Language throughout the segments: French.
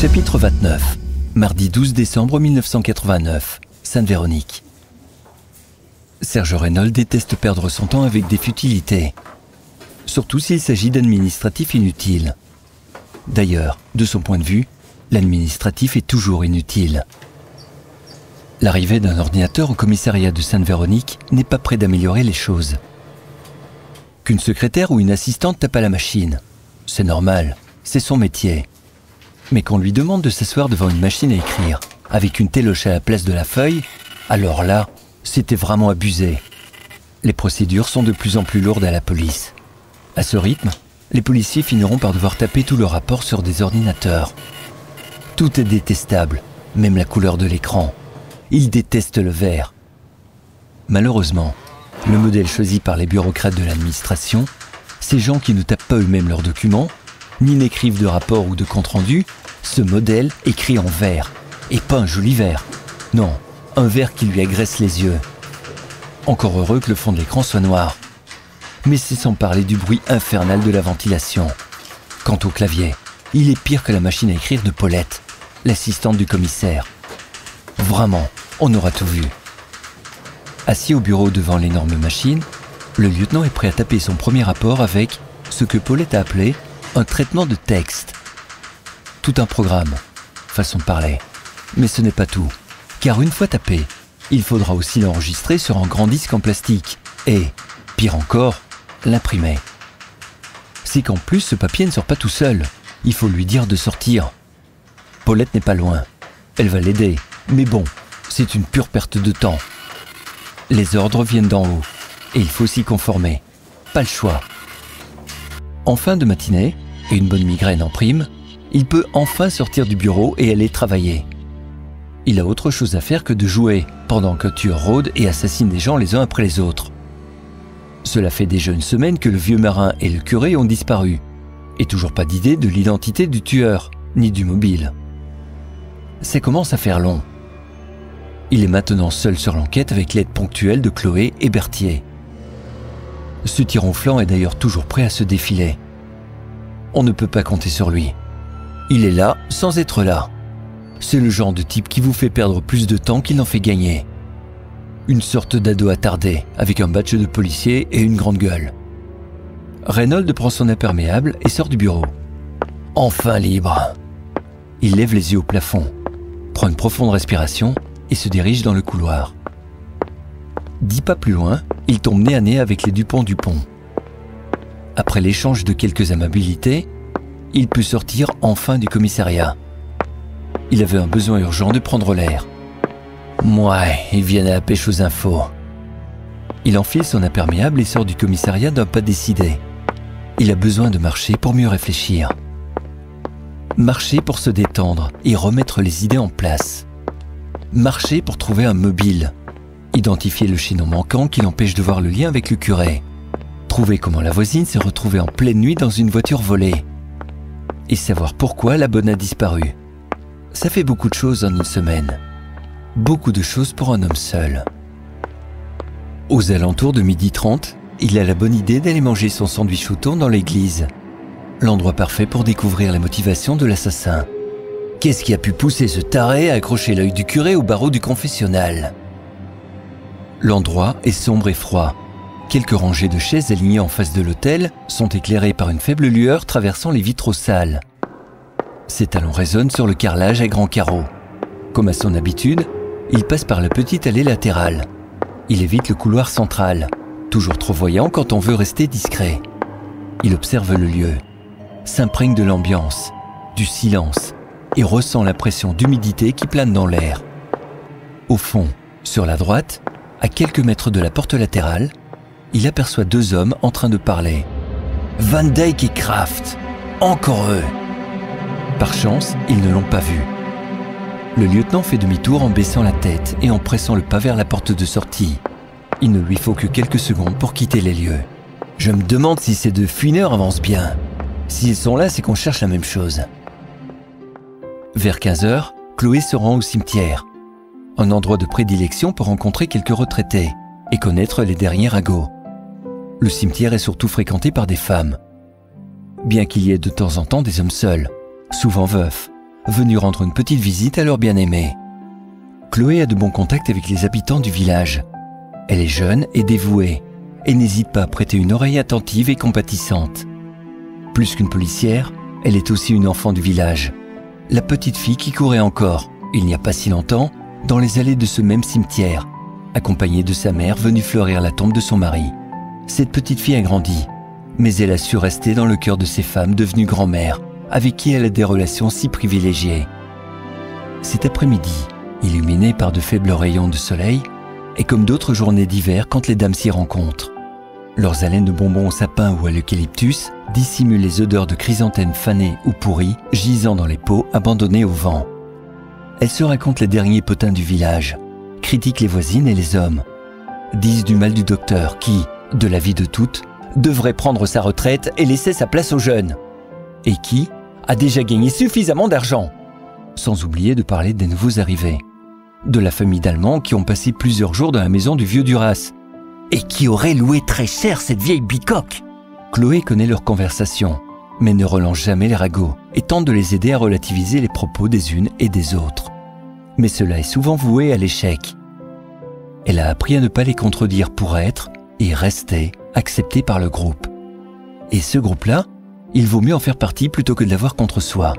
Chapitre 29. Mardi 12 décembre 1989. Sainte-Véronique. Serge Reynold déteste perdre son temps avec des futilités. Surtout s'il s'agit d'administratifs inutiles. D'ailleurs, de son point de vue, l'administratif est toujours inutile. L'arrivée d'un ordinateur au commissariat de Sainte-Véronique n'est pas près d'améliorer les choses. Qu'une secrétaire ou une assistante tape à la machine, c'est normal, c'est son métier. Mais qu'on lui demande de s'asseoir devant une machine à écrire, avec une téloche à la place de la feuille, alors là, c'était vraiment abusé. Les procédures sont de plus en plus lourdes à la police. À ce rythme, les policiers finiront par devoir taper tous leurs rapports sur des ordinateurs. Tout est détestable, même la couleur de l'écran. Ils détestent le vert. Malheureusement, le modèle choisi par les bureaucrates de l'administration, ces gens qui ne tapent pas eux-mêmes leurs documents, ni n'écrivent de rapports ou de comptes rendus, ce modèle écrit en vert, et pas un joli vert. Non, un vert qui lui agresse les yeux. Encore heureux que le fond de l'écran soit noir. Mais c'est sans parler du bruit infernal de la ventilation. Quant au clavier, il est pire que la machine à écrire de Paulette, l'assistante du commissaire. Vraiment, on aura tout vu. Assis au bureau devant l'énorme machine, le lieutenant est prêt à taper son premier rapport avec ce que Paulette a appelé un traitement de texte. Tout un programme, façon de parler. Mais ce n'est pas tout, car une fois tapé, il faudra aussi l'enregistrer sur un grand disque en plastique et, pire encore, l'imprimer. C'est qu'en plus ce papier ne sort pas tout seul, il faut lui dire de sortir. Paulette n'est pas loin, elle va l'aider, mais bon, c'est une pure perte de temps. Les ordres viennent d'en haut, et il faut s'y conformer, pas le choix. En fin de matinée, et une bonne migraine en prime, il peut enfin sortir du bureau et aller travailler. Il a autre chose à faire que de jouer, pendant qu'un tueur rôde et assassine des gens les uns après les autres. Cela fait déjà une semaine que le vieux marin et le curé ont disparu, et toujours pas d'idée de l'identité du tueur, ni du mobile. Ça commence à faire long. Il est maintenant seul sur l'enquête avec l'aide ponctuelle de Chloé et Berthier. Ce tir-en-flanc est d'ailleurs toujours prêt à se défiler. On ne peut pas compter sur lui. Il est là sans être là. C'est le genre de type qui vous fait perdre plus de temps qu'il n'en fait gagner. Une sorte d'ado attardé, avec un badge de policier et une grande gueule. Reynold prend son imperméable et sort du bureau. Enfin libre. Il lève les yeux au plafond, prend une profonde respiration et se dirige dans le couloir. 10 pas plus loin, il tombe nez à nez avec les Dupont-Dupont. Après l'échange de quelques amabilités, il peut sortir enfin du commissariat. Il avait un besoin urgent de prendre l'air. Mouais, ils viennent à la pêche aux infos. Il enfile son imperméable et sort du commissariat d'un pas décidé. Il a besoin de marcher pour mieux réfléchir. Marcher pour se détendre et remettre les idées en place. Marcher pour trouver un mobile. Identifier le chaînon manquant qui l'empêche de voir le lien avec le curé. Trouver comment la voisine s'est retrouvée en pleine nuit dans une voiture volée. Et savoir pourquoi la bonne a disparu. Ça fait beaucoup de choses en une semaine. Beaucoup de choses pour un homme seul. Aux alentours de 12h30, il a la bonne idée d'aller manger son sandwich au thon dans l'église. L'endroit parfait pour découvrir la motivation de l'assassin. Qu'est-ce qui a pu pousser ce taré à accrocher l'œil du curé au barreau du confessionnal? L'endroit est sombre et froid. Quelques rangées de chaises alignées en face de l'autel sont éclairées par une faible lueur traversant les vitraux sales. Ses talons résonnent sur le carrelage à grands carreaux. Comme à son habitude, il passe par la petite allée latérale. Il évite le couloir central, toujours trop voyant quand on veut rester discret. Il observe le lieu, s'imprègne de l'ambiance, du silence, et ressent la pression d'humidité qui plane dans l'air. Au fond, sur la droite, à quelques mètres de la porte latérale, il aperçoit 2 hommes en train de parler. Van Dyke et Kraft, encore eux. Par chance, ils ne l'ont pas vu. Le lieutenant fait demi-tour en baissant la tête et en pressant le pas vers la porte de sortie. Il ne lui faut que quelques secondes pour quitter les lieux. Je me demande si ces 2 fouineurs avancent bien. S'ils sont là, c'est qu'on cherche la même chose. Vers 15h, Chloé se rend au cimetière. Un endroit de prédilection pour rencontrer quelques retraités et connaître les derniers ragots. Le cimetière est surtout fréquenté par des femmes. Bien qu'il y ait de temps en temps des hommes seuls, souvent veufs, venus rendre une petite visite à leur bien-aimé. Chloé a de bons contacts avec les habitants du village. Elle est jeune et dévouée et n'hésite pas à prêter une oreille attentive et compatissante. Plus qu'une policière, elle est aussi une enfant du village. La petite fille qui courait encore, il n'y a pas si longtemps, dans les allées de ce même cimetière, accompagnée de sa mère venue fleurir la tombe de son mari. Cette petite fille a grandi, mais elle a su rester dans le cœur de ces femmes devenues grand-mères, avec qui elle a des relations si privilégiées. Cet après-midi, illuminé par de faibles rayons de soleil, est comme d'autres journées d'hiver quand les dames s'y rencontrent. Leurs haleines de bonbons au sapin ou à l'eucalyptus dissimulent les odeurs de chrysanthèmes fanées ou pourries gisant dans les pots abandonnés au vent. Elles se racontent les derniers potins du village, critiquent les voisines et les hommes, disent du mal du docteur qui, de l'avis de toutes, devrait prendre sa retraite et laisser sa place aux jeunes, et qui a déjà gagné suffisamment d'argent, sans oublier de parler des nouveaux arrivés, de la famille d'Allemands qui ont passé plusieurs jours dans la maison du vieux Duras, et qui auraient loué très cher cette vieille bicoque. Chloé connaît leurs conversations, mais ne relance jamais les ragots et tente de les aider à relativiser les propos des unes et des autres. Mais cela est souvent voué à l'échec. Elle a appris à ne pas les contredire pour être et rester acceptée par le groupe. Et ce groupe-là, il vaut mieux en faire partie plutôt que de l'avoir contre soi.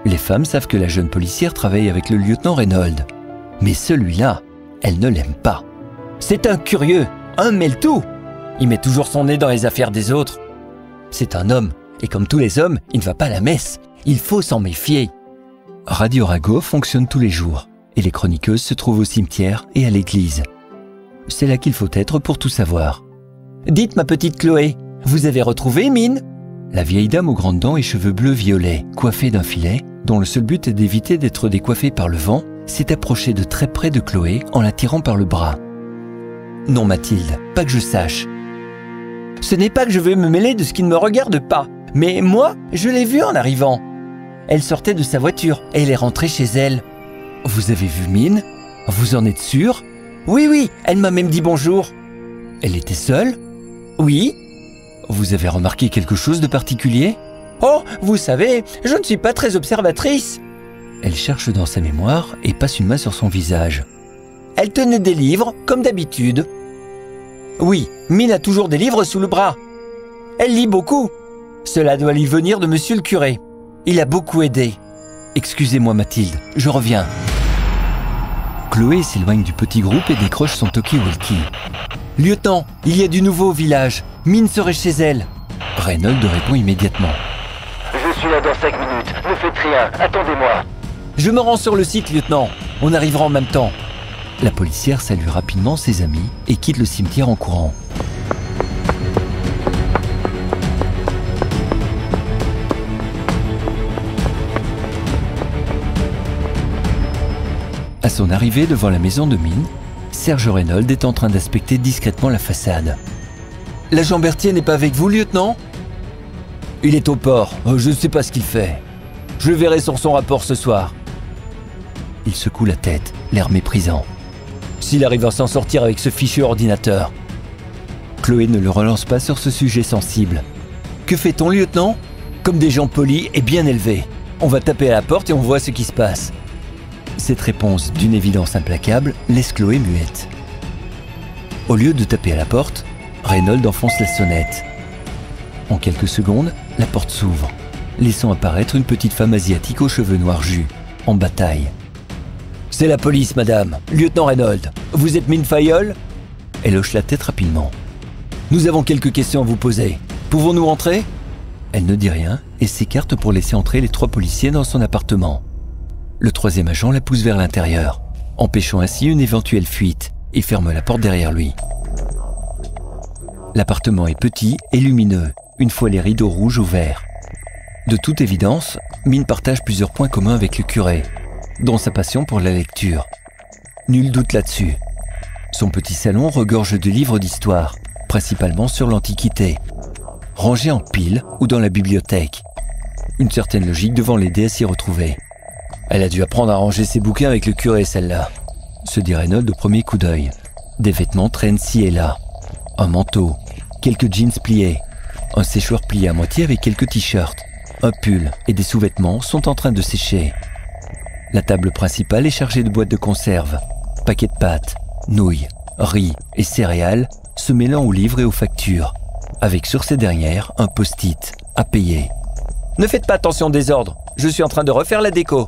Les femmes savent que la jeune policière travaille avec le lieutenant Reynolds. Mais celui-là, elle ne l'aime pas. C'est un curieux, un mêle-tout. Il met toujours son nez dans les affaires des autres. C'est un homme, et comme tous les hommes, il ne va pas à la messe. Il faut s'en méfier. Radio Rago fonctionne tous les jours, et les chroniqueuses se trouvent au cimetière et à l'église. C'est là qu'il faut être pour tout savoir. « Dites, ma petite Chloé, vous avez retrouvé Mine ?» La vieille dame aux grandes dents et cheveux bleus-violets, coiffée d'un filet, dont le seul but est d'éviter d'être décoiffée par le vent, s'est approchée de très près de Chloé en la tirant par le bras. « Non, Mathilde, pas que je sache. Ce n'est pas que je veux me mêler de ce qui ne me regarde pas, mais moi, je l'ai vue en arrivant. Elle sortait de sa voiture et elle est rentrée chez elle. »« Vous avez vu Mine ? Vous en êtes sûr ? » ?»« Oui, elle m'a même dit bonjour. »« Elle était seule ? » ?»« Oui. »« Vous avez remarqué quelque chose de particulier ? » ?»« Oh, vous savez, je ne suis pas très observatrice. » Elle cherche dans sa mémoire et passe une main sur son visage. « Elle tenait des livres, comme d'habitude. »« Oui, Mine a toujours des livres sous le bras. Elle lit beaucoup. Cela doit lui venir de monsieur le curé. Il a beaucoup aidé. Excusez-moi Mathilde, je reviens. » Chloé s'éloigne du petit groupe et décroche son talkie-walkie. « Lieutenant, il y a du nouveau au village. Mine serait chez elle. » Reynolds répond immédiatement. « Je suis là dans 5 minutes. Ne faites rien. Attendez-moi. »« Je me rends sur le site, lieutenant. On arrivera en même temps. » La policière salue rapidement ses amis et quitte le cimetière en courant. À son arrivée devant la maison de Mine, Serge Reynolds est en train d'inspecter discrètement la façade. « L'agent Berthier n'est pas avec vous, lieutenant ? » ?»« Il est au port. Je ne sais pas ce qu'il fait. Je le verrai sur son rapport ce soir. » Il secoue la tête, l'air méprisant. S'il arrive à s'en sortir avec ce fichu ordinateur. Chloé ne le relance pas sur ce sujet sensible. « Que fait-on, lieutenant ? Comme des gens polis et bien élevés. On va taper à la porte et on voit ce qui se passe. » Cette réponse, d'une évidence implacable, laisse Chloé muette. Au lieu de taper à la porte, Reynolds enfonce la sonnette. En quelques secondes, la porte s'ouvre, laissant apparaître une petite femme asiatique aux cheveux noirs jus, en bataille. « C'est la police, madame. Lieutenant Reynolds. Vous êtes Mine Fayolle ?» Elle hoche la tête rapidement. « Nous avons quelques questions à vous poser. Pouvons-nous entrer ?» Elle ne dit rien et s'écarte pour laisser entrer les 3 policiers dans son appartement. Le 3e agent la pousse vers l'intérieur, empêchant ainsi une éventuelle fuite, et ferme la porte derrière lui. L'appartement est petit et lumineux, une fois les rideaux rouges ouverts. De toute évidence, Mine partage plusieurs points communs avec le curé, dont sa passion pour la lecture. Nul doute là-dessus. Son petit salon regorge de livres d'histoire, principalement sur l'Antiquité, rangés en piles ou dans la bibliothèque. Une certaine logique devant l'aider à s'y retrouver. Elle a dû apprendre à ranger ses bouquins avec le curé, celle-là, se dit Reynolds au premier coup d'œil. Des vêtements traînent ci et là. Un manteau, quelques jeans pliés, un séchoir plié à moitié avec quelques t-shirts. un pull et des sous-vêtements sont en train de sécher. La table principale est chargée de boîtes de conserve, paquets de pâtes, nouilles, riz et céréales se mêlant aux livres et aux factures, avec sur ces dernières un post-it à payer. « Ne faites pas attention au désordre, je suis en train de refaire la déco. »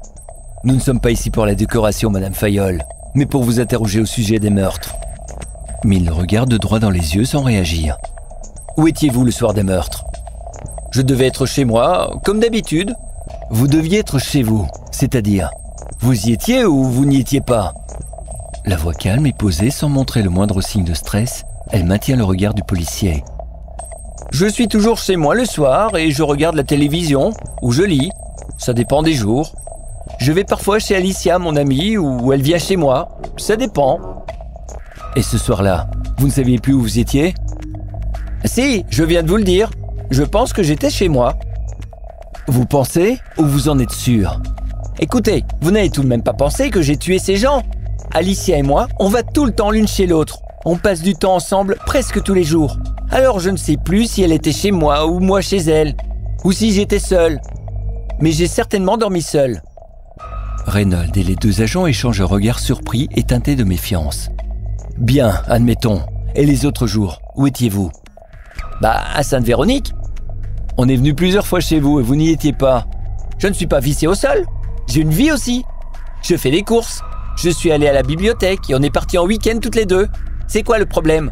« Nous ne sommes pas ici pour la décoration, Madame Fayolle, mais pour vous interroger au sujet des meurtres. » Mais il le regarde droit dans les yeux sans réagir. « Où étiez-vous le soir des meurtres ?»« Je devais être chez moi, comme d'habitude. »« Vous deviez être chez vous, c'est-à-dire, vous y étiez ou vous n'y étiez pas ?» La voix calme et posée, sans montrer le moindre signe de stress, elle maintient le regard du policier. « Je suis toujours chez moi le soir et je regarde la télévision, ou je lis. Ça dépend des jours. Je vais parfois chez Alicia, mon amie, ou elle vient chez moi. Ça dépend. » Et ce soir-là, vous ne saviez plus où vous étiez ? Si, je viens de vous le dire. Je pense que j'étais chez moi. Vous pensez ou vous en êtes sûr ? Écoutez, vous n'avez tout de même pas pensé que j'ai tué ces gens ? Alicia et moi, on va tout le temps l'une chez l'autre. On passe du temps ensemble presque tous les jours. Alors je ne sais plus si elle était chez moi ou moi chez elle. Ou si j'étais seul. Mais j'ai certainement dormi seul. Reynolds et les deux agents échangent un regard surpris et teinté de méfiance. « Bien, admettons. Et les autres jours, où étiez-vous ?»« Bah, à Sainte-Véronique. On est venu plusieurs fois chez vous et vous n'y étiez pas. Je ne suis pas vissé au sol. J'ai une vie aussi. Je fais des courses. Je suis allé à la bibliothèque et on est partis en week-end toutes les deux. C'est quoi le problème ?»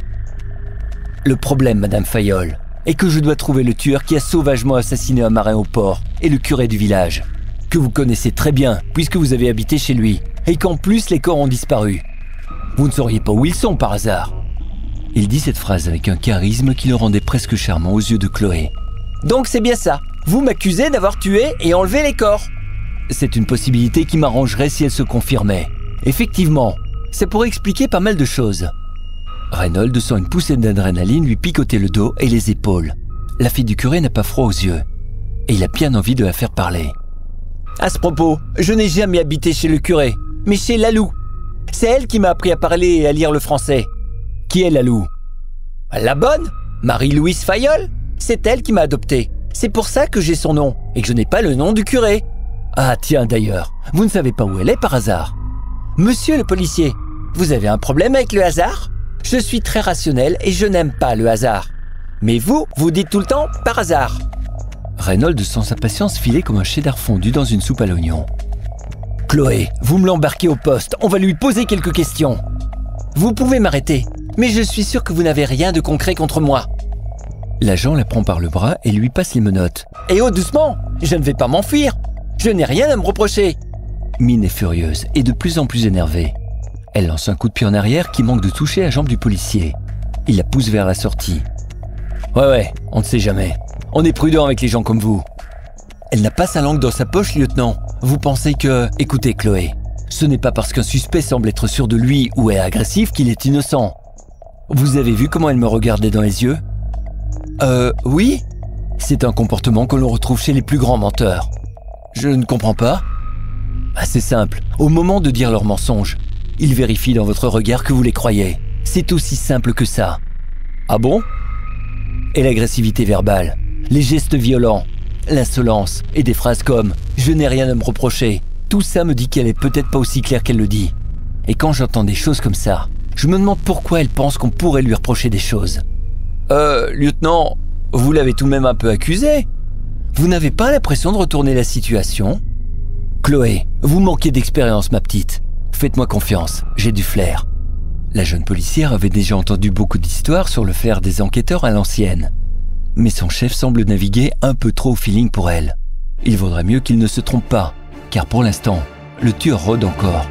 « Le problème, Madame Fayolle, est que je dois trouver le tueur qui a sauvagement assassiné un marin au port et le curé du village. Que vous connaissez très bien, puisque vous avez habité chez lui, et qu'en plus les corps ont disparu. Vous ne sauriez pas où ils sont par hasard. » Il dit cette phrase avec un charisme qui le rendait presque charmant aux yeux de Chloé. « Donc c'est bien ça, vous m'accusez d'avoir tué et enlevé les corps. » C'est une possibilité qui m'arrangerait si elle se confirmait. Effectivement, ça pourrait expliquer pas mal de choses. Reynolds sent une poussée d'adrénaline lui picoter le dos et les épaules. La fille du curé n'a pas froid aux yeux, et il a bien envie de la faire parler. À ce propos, je n'ai jamais habité chez le curé, mais chez Lalou. C'est elle qui m'a appris à parler et à lire le français. Qui est Lalou ? La bonne, Marie-Louise Fayolle. C'est elle qui m'a adopté. C'est pour ça que j'ai son nom et que je n'ai pas le nom du curé. Ah tiens d'ailleurs, vous ne savez pas où elle est par hasard ? Monsieur le policier, vous avez un problème avec le hasard ? Je suis très rationnel et je n'aime pas le hasard. Mais vous dites tout le temps « par hasard ». Reynolds sent sa patience filer comme un cheddar fondu dans une soupe à l'oignon. « Chloé, vous me l'embarquez au poste, on va lui poser quelques questions. » « Vous pouvez m'arrêter, mais je suis sûr que vous n'avez rien de concret contre moi. » L'agent la prend par le bras et lui passe les menottes. « Eh oh, doucement, je ne vais pas m'enfuir. Je n'ai rien à me reprocher. » Mine est furieuse et de plus en plus énervée. Elle lance un coup de pied en arrière qui manque de toucher la jambe du policier. Il la pousse vers la sortie. « Ouais, on ne sait jamais. On est prudent avec les gens comme vous. » Elle n'a pas sa langue dans sa poche, lieutenant. Vous pensez que... Écoutez, Chloé, ce n'est pas parce qu'un suspect semble être sûr de lui ou est agressif qu'il est innocent. Vous avez vu comment elle me regardait dans les yeux ? Oui. C'est un comportement que l'on retrouve chez les plus grands menteurs. Je ne comprends pas. C'est simple. Au moment de dire leurs mensonges, ils vérifient dans votre regard que vous les croyez. C'est aussi simple que ça. Ah bon ? Et l'agressivité verbale, les gestes violents, l'insolence et des phrases comme « je n'ai rien à me reprocher », tout ça me dit qu'elle est peut-être pas aussi claire qu'elle le dit. Et quand j'entends des choses comme ça, je me demande pourquoi elle pense qu'on pourrait lui reprocher des choses. Lieutenant, vous l'avez tout de même un peu accusé. Vous n'avez pas l'impression de retourner la situation ? Chloé, vous manquez d'expérience, ma petite. Faites-moi confiance, j'ai du flair. La jeune policière avait déjà entendu beaucoup d'histoires sur le flair des enquêteurs à l'ancienne. Mais son chef semble naviguer un peu trop au feeling pour elle. Il vaudrait mieux qu'il ne se trompe pas, car pour l'instant, le tueur rôde encore.